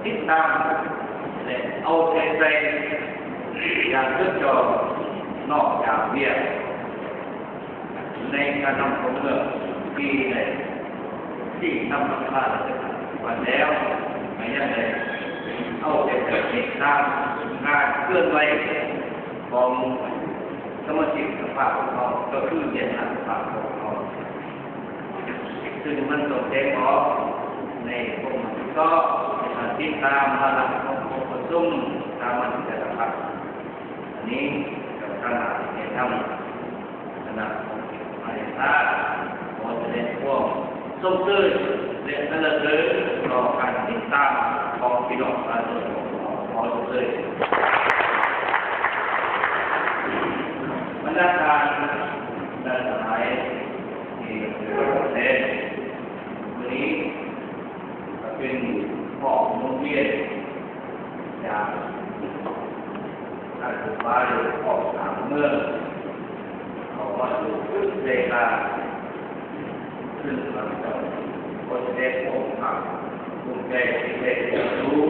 ติดตามและเอาใจอย่างจดจ่อนอกจากเวียในการนำของเมืองที่ในที่นำมาพาวันแล้วไม่ยังไงเอาใจติดตามงานเคลื่อนไหวของสมาชิกสภาของเราก็คือเย็นสภาของเราซึ่งมันตกใจออกในกลุ่มก็ติดตามมาหลังของประชุมตามมันจะทำอันนี้กับขนาดในทำขนาดของมาเลเซียขอแสดงความส่งเสริมและสนับสนุนต่อการติดตามของพี่น้องประชาชนขอส่งเสริมบรรดาการได้สลายที่ประเทศวันนี้เป็นข้อมูลเรียนจากการศึกษาหรือออกต่างเมืองเขาว่าดูเรื่องการซึ่งเราจะคนเด็กองค์ขับกลุ่มเด็กเด็กรู้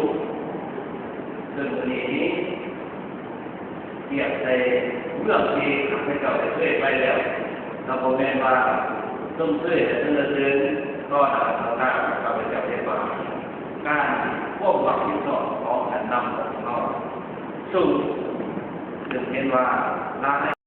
ซึ่งวันนี้เทียบในเรื่องที่ให้เราได้เคยไปแล้วเราบอกแม่ว่าต้องเคยแต่เรื่องเดินก็หาทางการเราไปจับได้ว่าการควบคุมที่สอดของการนำของเราซึ่งเห็นว่า